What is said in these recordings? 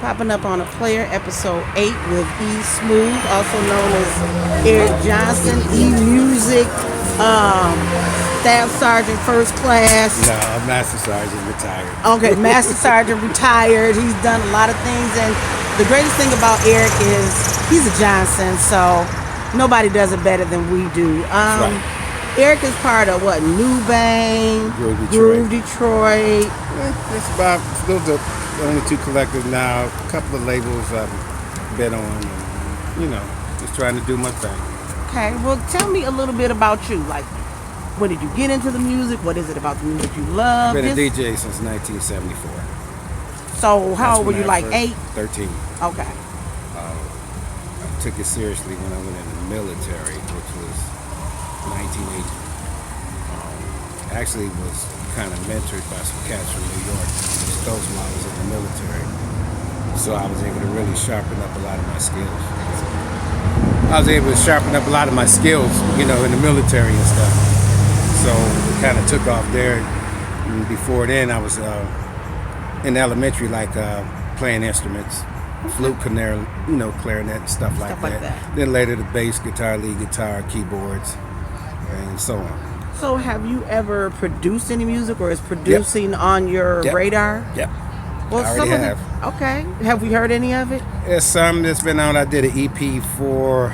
Popping up on a player, episode 8 with E Smooth, also known as Eric Johnson, E Music, Staff Sergeant First Class. No, Master Sergeant retired. Okay, Master Sergeant retired. He's done a lot of things, and the greatest thing about Eric is he's a Johnson, so nobody does it better than we do. Right. Eric is part of what? New Bang, Groove Detroit. Those are the only two collectives now. A couple of labels I've been on, and, just trying to do my thing. Okay, well, tell me a little bit about you. Like, when did you get into the music? What is it about the music you love? I've been a DJ since 1974. So, how old were you, like 8? 13. Okay. I took it seriously when I went in the military, which was 1980. Actually was kind of mentored by some cats from New York, those while I was in the military. So I was able to really sharpen up a lot of my skills. In the military and stuff. So it kind of took off there. And before then, I was in elementary, playing instruments, flute, clarinet, and stuff like that. Then later the bass, guitar, lead guitar, keyboards, and so on. So have you ever produced any music, or is producing on your radar? Yep. Well, I already have. Okay. Have we heard any of it? There's some that's been out. I did an EP for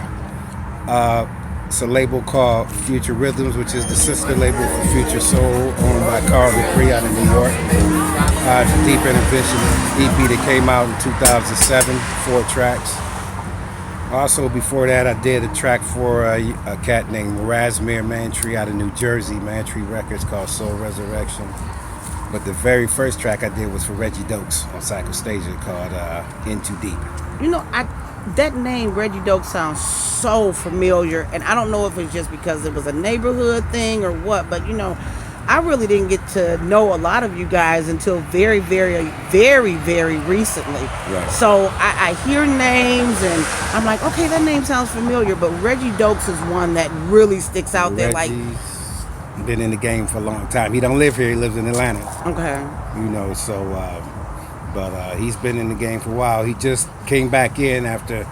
it's a label called Future Rhythms, which is the sister label for Future Soul, owned by Carl Dupree out of New York. Deep Intervention EP that came out in 2007, 4 tracks. Also, before that, I did a track for a cat named Razmir Mantry out of New Jersey, Mantry Records, called Soul Resurrection. But the very first track I did was for Reggie Dokes on Psychostasia, called In Too Deep. That name, Reggie Dokes, sounds so familiar, and I don't know if it's just because it was a neighborhood thing or what, but I really didn't get to know a lot of you guys until very, very, very, very recently. Right. So I hear names and I'm like, okay, that name sounds familiar, but Reggie Dokes is one that really sticks out there. Reggie's been in the game for a long time. He don't live here, he lives in Atlanta. Okay. But he's been in the game for a while. He just came back in after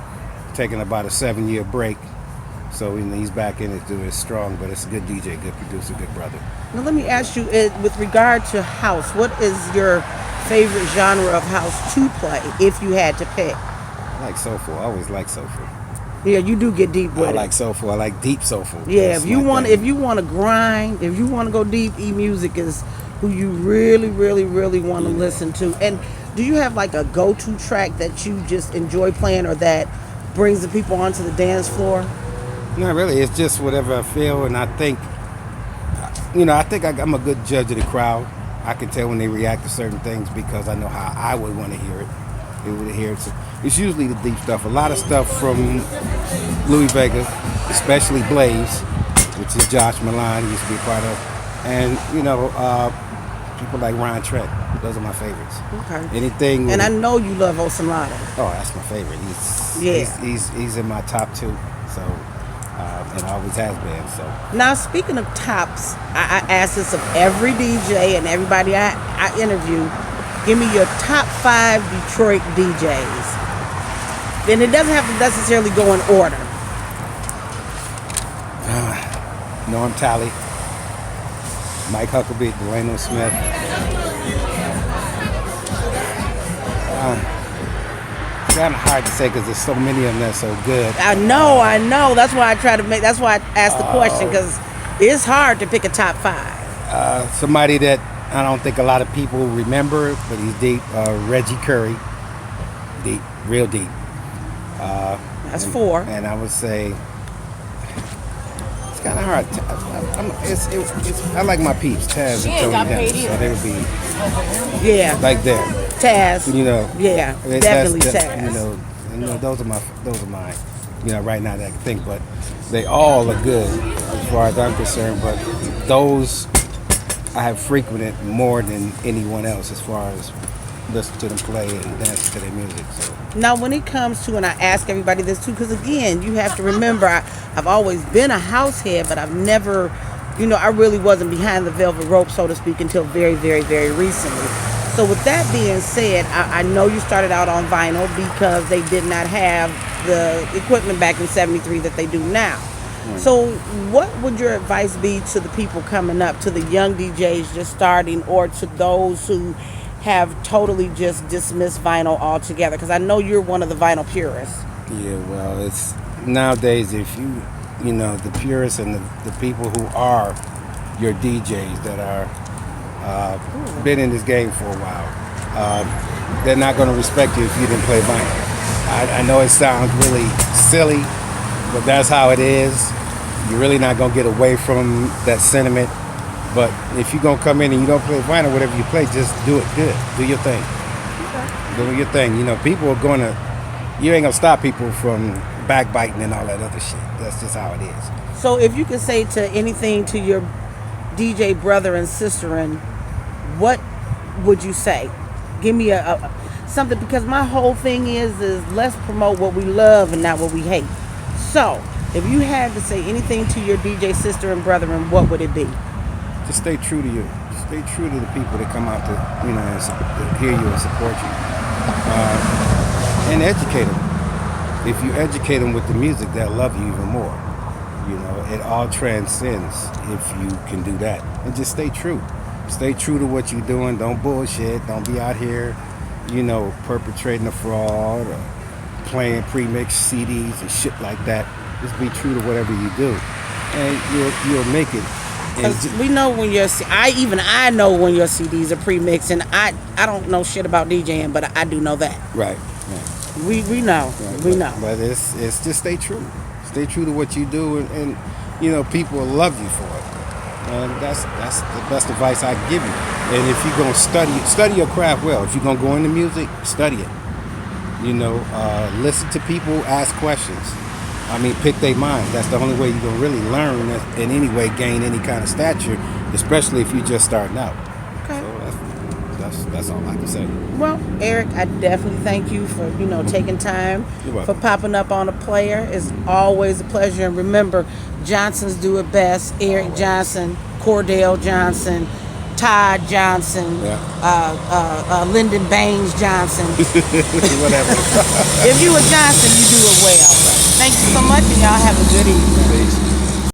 taking about a 7-year break. So he's back in it, doing it strong, but it's a good DJ, good producer, good brother. Now let me ask you, with regard to house, what is your favorite genre of house to play, if you had to pick? I like soulful. I always like soulful. Yeah, you do get deep with it. I like soulful. I like deep soulful. Yeah, if you want to grind, if you want to go deep, E-Music is who you really, really, really want to listen to. And do you have like a go-to track that you just enjoy playing, or that brings the people onto the dance floor? Not really. It's just whatever I feel, and I think, I'm a good judge of the crowd. I can tell when they react to certain things because I know how I would want to hear it. They would hear it. So it's usually the deep stuff. A lot of stuff from Louis Vega, especially Blaze, which is Josh Milan, he used to be a part of, and people like Ron Trent. Those are my favorites. Okay. Anything. And I know you love Osalata. Oh, that's my favorite. He's in my top 2. So. And always has been. So now, speaking of tops, I ask this of every DJ and everybody I interview. Give me your top 5 Detroit DJs. And it doesn't have to necessarily go in order. Norm Talley, Mike Huckabee, Delano Smith. It's kind of hard to say because there's so many of them that's so good. I know. That's why I asked the question, because it's hard to pick a top 5. Somebody that I don't think a lot of people remember, but he's deep. Reggie Curry, deep, real deep. That's 4. And I would say it's kind of hard. I like my peeps, Taz and Tony Henderson. So they would be like that. Taz. Yeah, definitely Taz. Those are mine. Right now that I can think, but they all are good as far as I'm concerned. But those I have frequented more than anyone else as far as listen to them play and dance to their music. So. Now, when it comes to, and I ask everybody this too, because again, you have to remember, I've always been a house head, but I've never, I really wasn't behind the velvet rope, so to speak, until very, very, very recently. So with that being said, I know you started out on vinyl because they did not have the equipment back in '73 that they do now. So what would your advice be to the people coming up, to the young DJs just starting, or to those who have totally just dismissed vinyl altogether? Because I know you're one of the vinyl purists. Yeah, well, it's nowadays, if you know, the purists and the people who are your DJs that are been in this game for a while, they're not going to respect you if you didn't play vinyl. I know it sounds really silly, but that's how it is. You're really not going to get away from that sentiment. But if you're going to come in and you don't play vinyl, whatever you play, just do it good. Do your thing. Do your thing. You know, people are going to, you ain't going to stop people from backbiting and all that other shit. That's just how it is. So if you could say to anything to your DJ brother and sister, and what would you say? Give me a something, because my whole thing is let's promote what we love and not what we hate. So if you had to say anything to your DJ sister and brethren, what would it be? Just stay true to you. Stay true to the people that come out to, you know, to hear you and support you, and educate them. If you educate them with the music, they'll love you even more. You know, it all transcends if you can do that. And just stay true. Stay true to what you're doing. Don't bullshit. Don't be out here, you know, perpetrating a fraud or playing pre-mixed CDs and shit like that. Just be true to whatever you do, and you'll make it. Because we know when I know when your CDs are pre-mixed, and I don't know shit about DJing, but I do know that. Right. We know. Right. We know. But it's just stay true. Stay true to what you do, and you know, people will love you for it. And that's the best advice I can give you. And if you're gonna study your craft well. If you're gonna go into music, study it. You know, listen to people, ask questions. I mean, pick their mind. That's the only way you're gonna really learn and in any way gain any kind of stature, especially if you're just starting out. Okay. So that's all I can say. Well, Eric, I definitely thank you for, you know, taking time, for popping up on a player. It's always a pleasure. And remember, Johnsons do it best. Eric Johnson, Cordell Johnson, Todd Johnson, Lyndon Baines Johnson. Whatever. If you a Johnson, you do it well. Thank you so much, and y'all have a good evening.